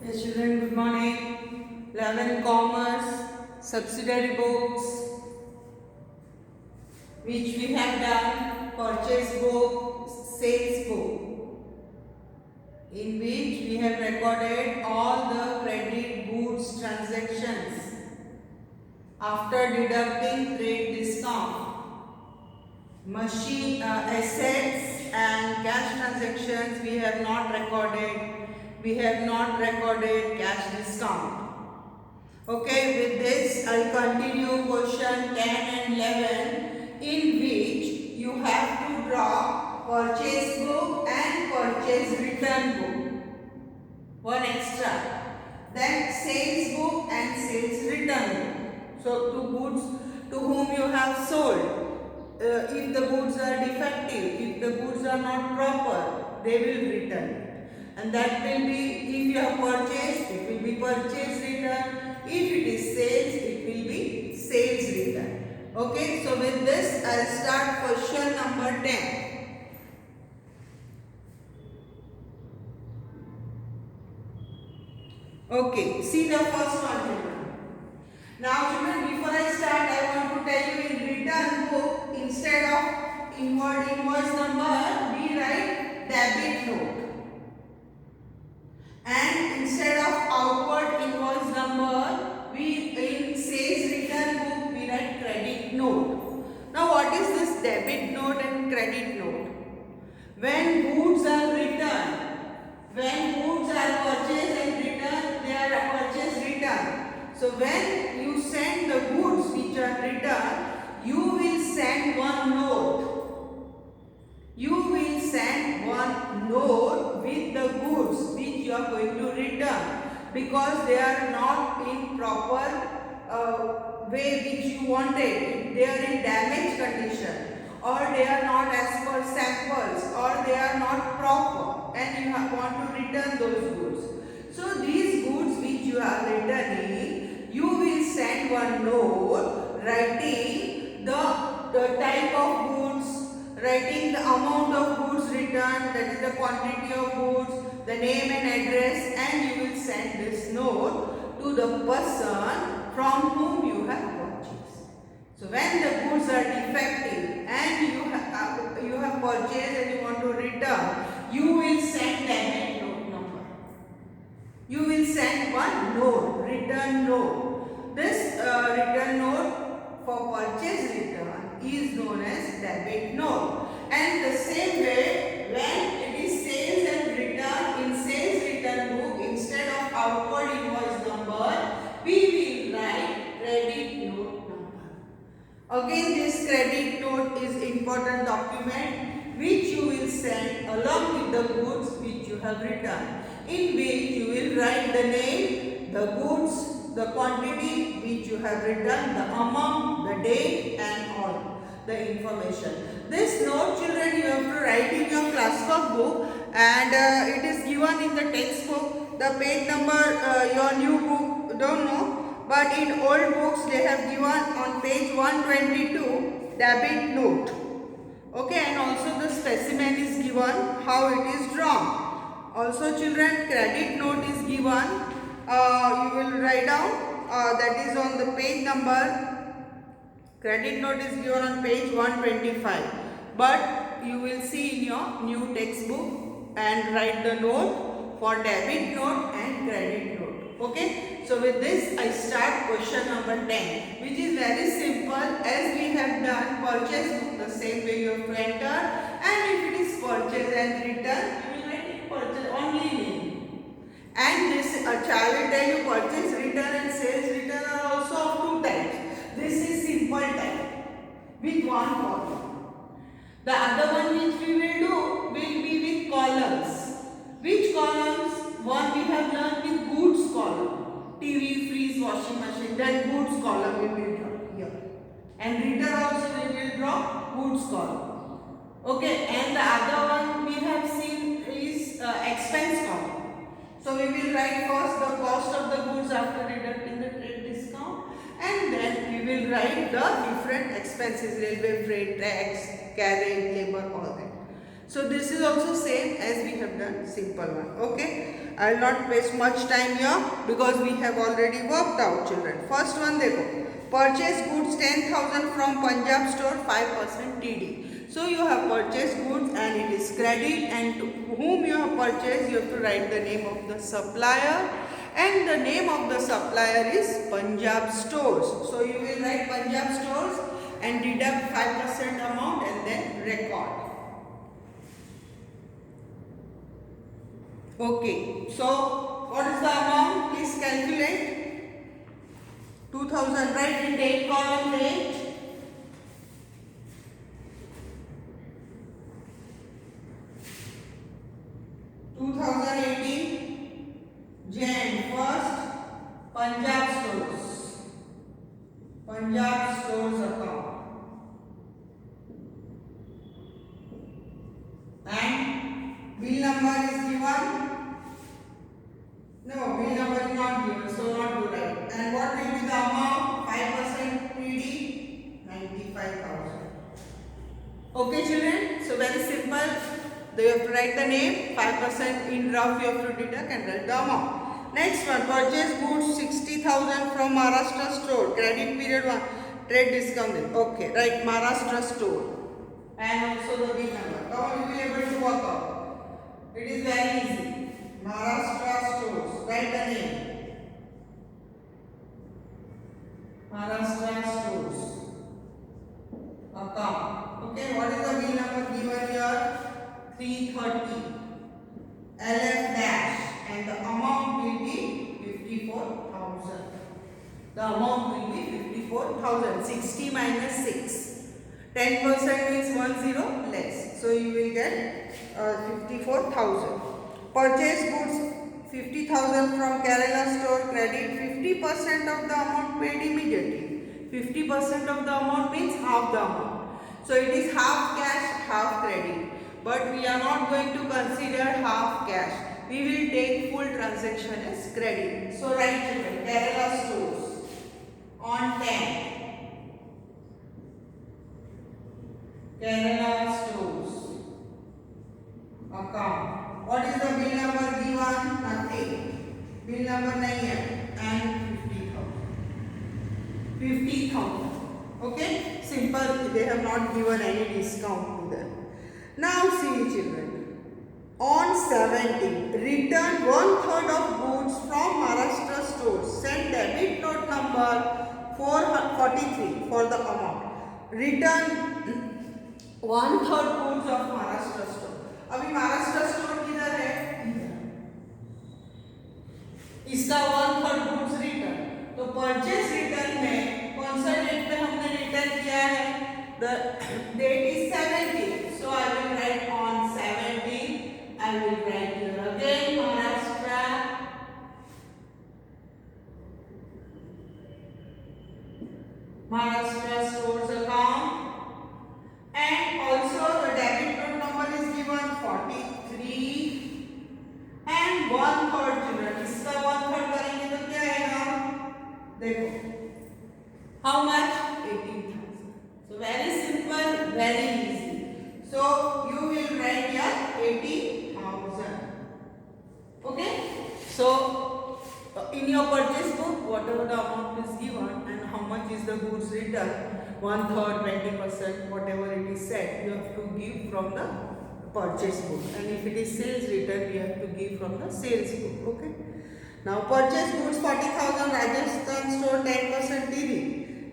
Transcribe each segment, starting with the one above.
Yes, children, good morning. 11 Commerce, subsidiary books, which we have done, purchase book, sales book, in which we have recorded all the credit goods transactions after deducting trade discount. Machine assets and cash transactions we have not recorded. We have not recorded cash discount. Okay, with this I'll continue question 10 and 11, in which you have to draw purchase book and purchase return book. One extra. Then sales book and sales return book. So to goods to whom you have sold. If the goods are defective, if the goods are not proper, they will return. And that will be, if you have purchased, it will be purchase return. If it is sales, it will be sales return. Okay, so with this, I'll start question number 10. Okay, see the first one, children. Now, children, before I start, I want to tell you in return book, instead of invoice number, we write debit note. And instead of outward invoice number, we in sales return book, we write credit note. Now, what is this debit note and credit note? When goods are returned, when goods are purchased and returned, they are purchase return. So when you send the goods which are returned, you will send one note. You will send one note with the goods which you are going to return, because they are not in proper way which you wanted. They are in damaged condition, or they are not as per samples, or they are not proper, and you want to return those goods. So these goods which you are returning, you will send one note writing the type of goods, writing the amount of goods returned, that is the quantity of goods, the name and address, and you will send this note to the person from whom you have purchased. So when the goods are defective and you have purchased and you want to return, you will send debit note number. You will send one note, return note. This return note for purchase return is known as debit note. And the same way, when it is sales and return, in sales return book, instead of outward invoice number, we will write credit note number. Again, this credit note is important document which you will send along with the goods which you have returned, in which you will write the name, the goods, the quantity which you have returned, the amount, the date, and all the information. This note, children, you have to write in your classwork book, and it is given in the textbook. The page number, your new book, don't know, but in old books they have given on page 122 debit note. Okay, and also the specimen is given, how it is drawn. Also, children, credit note is given. You will write down, that is on the page number. Credit note is given on page 125. But you will see in your new textbook and write the note for debit note and credit note. Okay. So with this, I start question number 10, which is very simple. As we have done purchase book, the same way you have to enter. And if it is purchase and return, you will write it purchase only name. And this child will tell you purchase return and sales return are also of two types. This is simple type with one column. The other one which we will do will be with columns. Which columns? One we have learned with goods column. TV, fridge, washing machine. That goods column we will draw here. And return also we will draw goods column. Okay. And the other one we have seen is expense column. So we will write first the cost of the goods after deducting the trade discount, and then we will write the different expenses, railway freight, tax, carriage, labor, all that. So this is also same as we have done simple one. Okay. I will not waste much time here because we have already worked out, children. First one देखो, purchase goods 10,000 from Punjab store 5% TD. So you have purchased goods and it is credit, and to whom you have purchased you have to write the name of the supplier, and the name of the supplier is Punjab stores. So you will write Punjab stores and deduct 5% amount and then record. Okay, so what is the amount? Please calculate. 2000, write in date column date. Jan 1st, Punjab stores account, and bill number is given. No, bill number is not given, so not do right. And what will be the amount? 5% PD, 95,000. Okay, children. So very simple. You have to write the name, 5% in rough you have to deduct and write the amount. Next one, purchase goods 60,000 from Maharashtra store. Credit period 1, trade discount. Okay, write Maharashtra store and also the bill number. Now you will be able to work out. It is very easy. Maharashtra stores. Write the name. Maharashtra stores account. Okay, what is the bill number given here? 330 LF dash, and the amount will be 54,000. The amount will be 54,000. 60 minus 6. 10% means 10 less. So you will get 54,000. Purchase goods 50,000 from Kerala store. Credit 50% of the amount paid immediately. 50% of the amount means half the amount. So it is half cash, half credit. But we are not going to consider half cash. We will take full transaction as credit. So write children, Kerala stores on 10. Kerala stores account. What is the bill number given? Nothing. Bill number nahi hai. And 50,000. 50,000. Okay? Simple. They have not given any discount to them. Now see children, on 17, return 1/3 of goods from Maharashtra stores. Send debit note number 443 for the amount. Return 1/3 goods of Maharashtra store. अभी Maharashtra store किधर है? इसका 1/3 goods return. तो purchase return में कौन सा date पे हमने रिटर्न किया है? The date is 17. So I will write on 17. I will write here again Maharashtra stores account, and also the debit note number is given 43 and 1/3 children. इसका 1/3 करेंगे तो क्या आएगा? देखो, how much? 18,000. So very simple, very easy. So you will write here 80,000. Okay? So in your purchase book, whatever the amount is given and how much is the goods returned, 1/3, 20%, whatever it is said, you have to give from the purchase book. And if it is sales return, you have to give from the sales book. Okay? Now purchase goods 40,000, Rajasthan store 10% TD.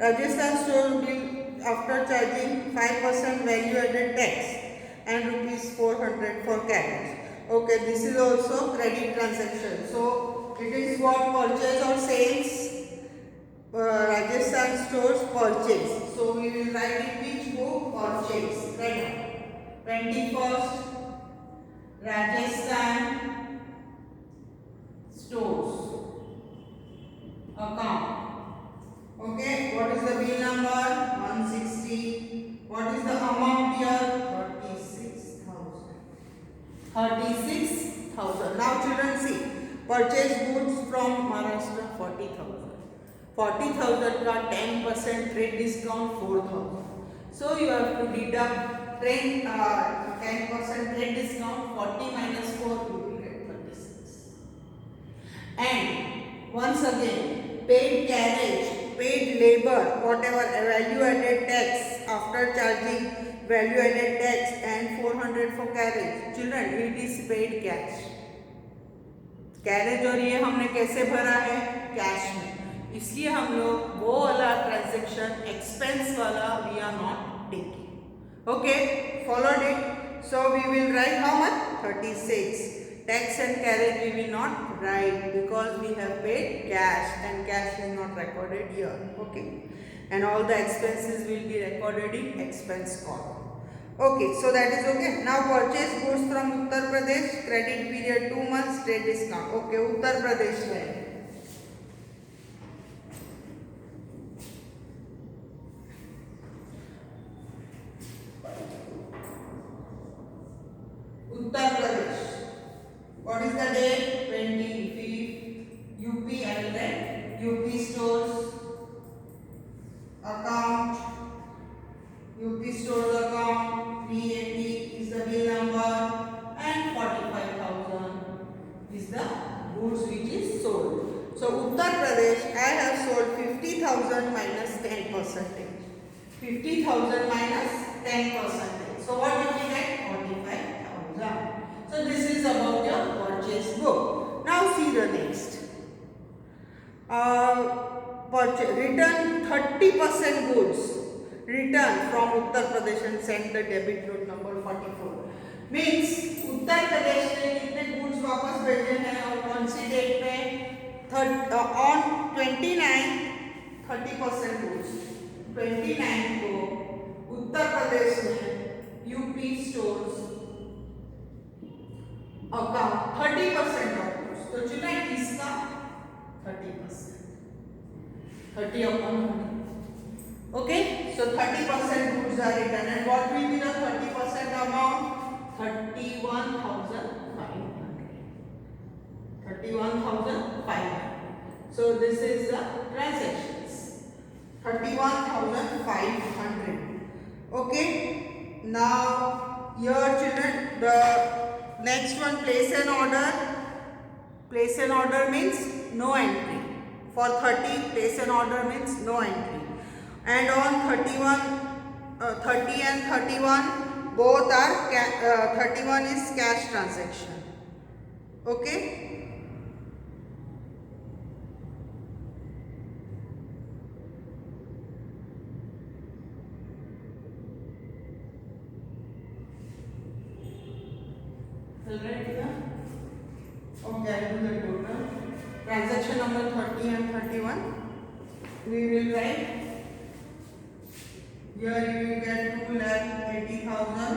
Rajasthan store will after charging 5% value added tax and rupees 400 for carriage. Okay, this is also credit transaction. So it is what, purchase or sales? Rajasthan stores purchase. So we will write in which book? Purchase. Right. 21st Rajasthan stores account. Okay, what is the bill number? 160. What is the amount here? 36,000. 36,000. Now children see, purchase goods from Maharashtra 40,000. 40,000 का 10% trade discount 4,000. So you have to deduct 10% trade discount. 40 minus 4 you will get 36. And once again, paid carriage, paid labor, whatever value added tax after charging value added tax and 400 for carriage. Children, it is paid cash. Carriage और ये हमने कैसे भरा है? Cash में. इसलिए हम लोग वो वाला ट्रांजेक्शन एक्सपेंस वाला we are not taking. Okay, followed it. So we will write how much? 36. Tax and carriage we will not write because we have paid cash and cash is not recorded here. Okay, and all the expenses will be recorded in expense column. Okay, so that is okay. Now purchase goods from Uttar Pradesh, credit period 2 months, trade discount. Okay, Uttar Pradesh है. Uttar Pradesh. What is the date? 25th. UP and then UP stores account. UP stores account. 380 is the bill number and 45,000 is the goods which is sold. So Uttar Pradesh, I have sold 50,000 minus 10%. 50,000 minus 10%. So what will we get? 45,000. So this is about your purchase book. Now see the next. Return 30% goods. Return from Uttar Pradesh and send the debit note number 44. Means Uttar Pradesh ने कितने goods वापस भेजे हैं और कौन सी date पे? On 29 30% goods 29 को उत्तर प्रदेश ने UP stores account 30% of goods. तो चुना इसका 30%. 30 upon 30. Okay, so 30% goods are returned, and what will be the 30% amount? 31,500. 31,500. So this is the transactions. 31,500. Okay. Now here children, the next one, place an order. Place an order means no entry. For 30, place an order means no entry. And on 30 and 31, both are 31 is cash transaction. Okay. Alright, yeah. Okay, I will do the total. Transaction number 30 and 31. We will write. Here you will get 2,80,000.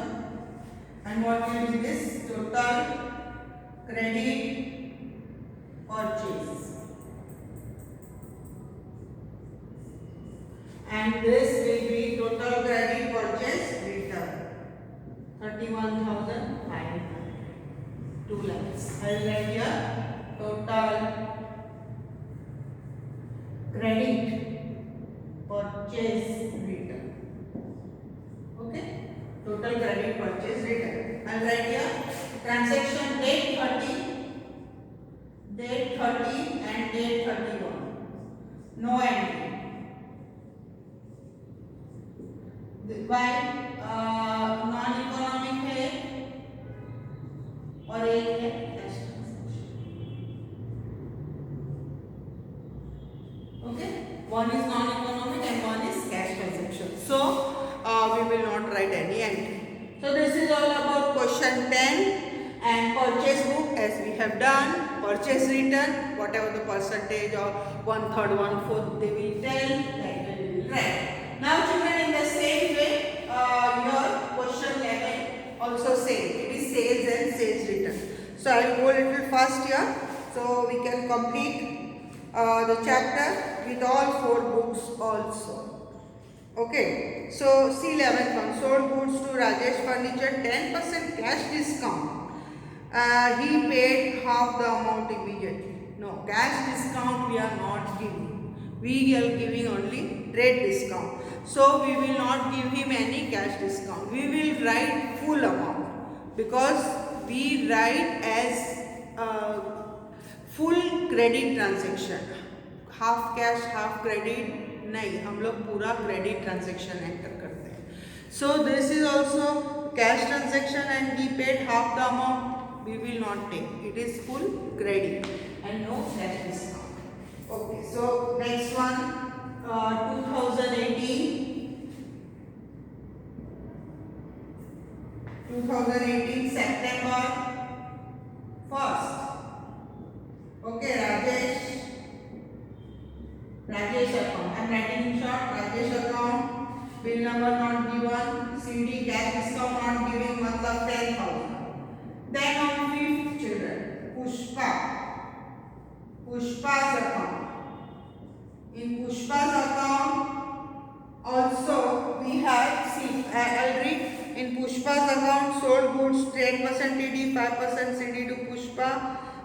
And what will be this? Total credit purchase. And this will be total credit purchase return. 31,500. 2 lakhs. I will write here total credit purchase return. Okay, total credit purchase return. I'll write here transaction date 30 and date 31. No entry. Why? Non-economic है और एक है cash transaction. Okay, one is non-economic and one is cash transaction. So we will not write any entry. So this is all about question 10 and purchase book as we have done. Purchase return, whatever the percentage or 1/3, 1/4 they will tell, that we will write. Now children, in the same way, your question 11 also same. It is sales and sales return. So I will go a little fast here so we can complete the chapter with all 4 books also. Okay, so see 11th one, sold goods to Rajesh Furniture, 10% cash discount. He paid half the amount immediately. No, cash discount we are not giving. We are giving only trade discount. So we will not give him any cash discount. We will write full amount because we write as full credit transaction, half cash half credit नहीं, हम लोग पूरा credit transaction enter करते हैं. So this is also cash transaction and we paid half the amount. We will not take. It is full credit and no cash discount. Okay. So next one, 2018 September 1st. Okay, Rajesh account. I'm writing in short. Rajesh account. Bill number not given. CD cash discount not giving. मतलब 10,000. Then on 5th children, Pushpa's account. In Pushpa's account also we have, see, I'll read. In Pushpa's account, sold goods 10% TD, 5% CD to Pushpa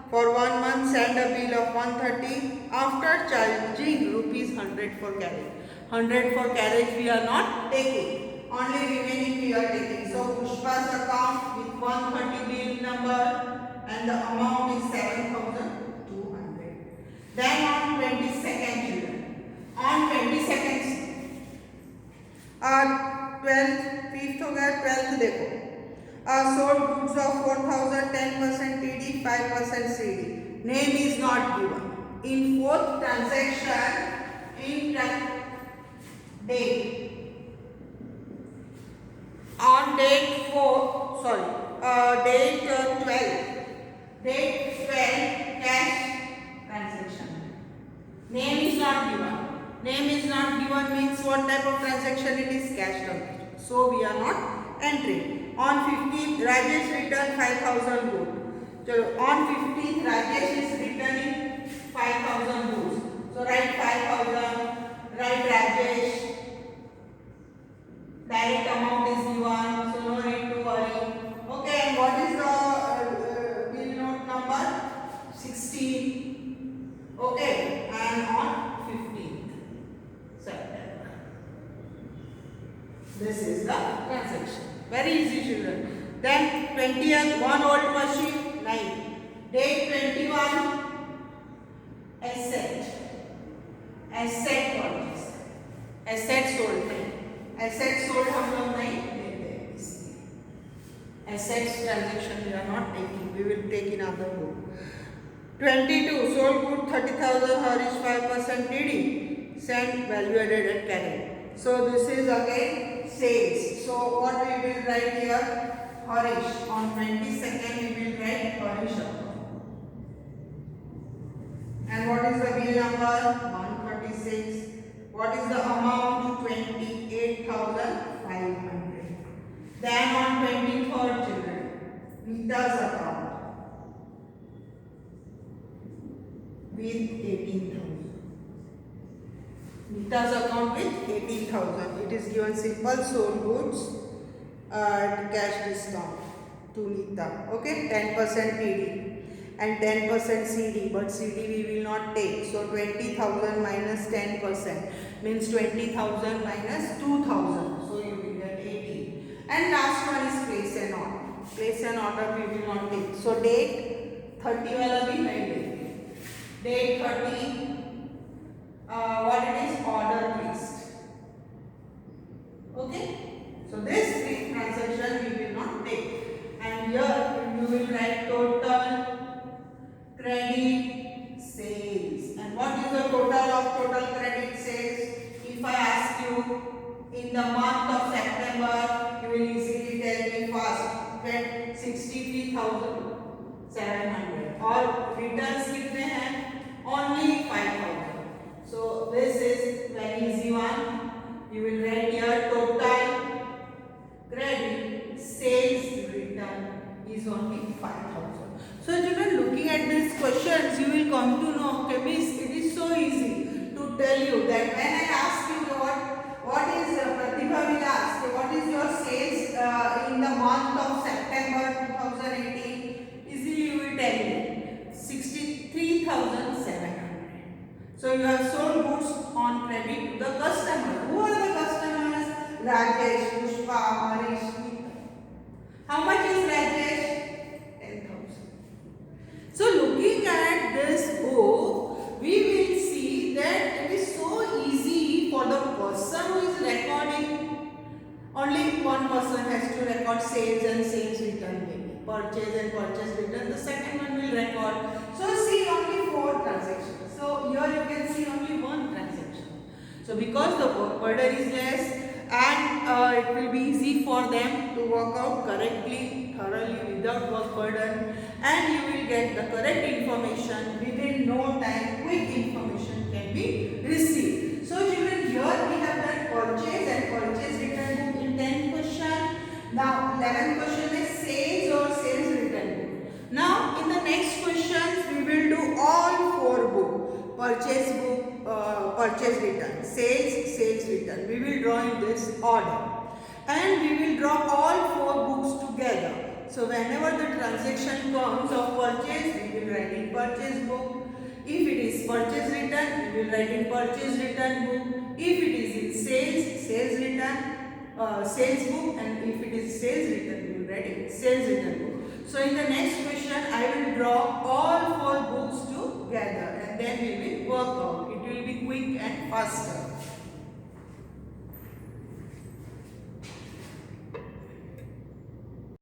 for 1 month. Send a bill of 130 after charging rupees 100 for carriage. 100 for carriage we are not taking. Only remaining we are taking. So Pushpa's account with 130 bill number and the amount is 7,200. Then on 22nd children. On 22nd 12th 5th हो गया, 12th देखो. Sold goods of 4,000, 10% TD, 5% CD. Name is not given. In 4th transaction, date. On date 12 cash transaction. Name is not given. Name is not given means what type of transaction it is, cash transaction. So we are not entering. On 15th Rajesh returned 5,000 goods. So on 15th Rajesh is returning 5,000 goods. So write 5,000, write Rajesh. Direct amount is given, so no need to worry. Okay, and what is the bill note number? 16. Okay, and on 15th September. This is the transaction. Very easy, children. Then 20th, one old machine, 9. Date 21, asset purchase. Asset sold, नहीं. Asset sold हम लोग नहीं लेते हैं इसलिए. Assets transaction we are not taking. We will take in other book. 22 sold good 30,000 Harish 5% TD. Send value added at carry. So this is again sales. So what we will write here? Harish. On 22nd we will write Harish account. And what is the bill number? 136. What is the amount? 28,500. Then on 23rd children, Nita's account with 18,000. Nita's account with 18,000. It is given simple sold goods cash discount to Nita. Okay, 10% TD and 10% CD, but CD we will not take. So 20,000 minus 10% means 20,000 minus 2,000. So you will get 18. And last one is place an order. Place an order we will not take. So date 30 वाला भी नहीं देंगे. Date 30. What it is? Order placed. Okay. So this transaction we will not take. And here you will write total credit sales. And what is the total of total credit sales? If I ask you in the month of September, you will easily tell me fast. Get 63,700. और returns कितने हैं? Only 5,000. So this is very easy one. You will write here total credit sales return is only 5,000. So children, looking at these questions, you will come to know, okay, miss, it is so easy to tell you that when I ask you what is Pratibha will ask, what is your sales in the month of September 2018, easily you will tell me 63,700. So you have sold goods on credit to the customer. Who are the customers? Rajesh, Pushpa, Harish, Nita. How much is Rajesh? 10,000. So looking at this book, purchase and purchase return. The second one will record. So see only 4 transactions. So here you can see only one transaction. So because the work burden is less and it will be easy for them to work out correctly, thoroughly without work burden, and you will get the correct information within no time. Quick information can be received. So children, here we have done purchase and purchase return book in 10 question. Now 11th question is sales or sales return book. Now in the next questions we will do all 4 book. Purchase book, purchase return, sales return. We will draw in this order. And we will draw all 4 books together. So whenever the transaction comes of purchase, we will write in purchase book. If it is purchase return, we will write in purchase return book. If it is in sales return, sales book, and if it is sales return, we will write in sales return book. So in the next question, I will draw all 4 books together and then we will work out. It will be quick and faster.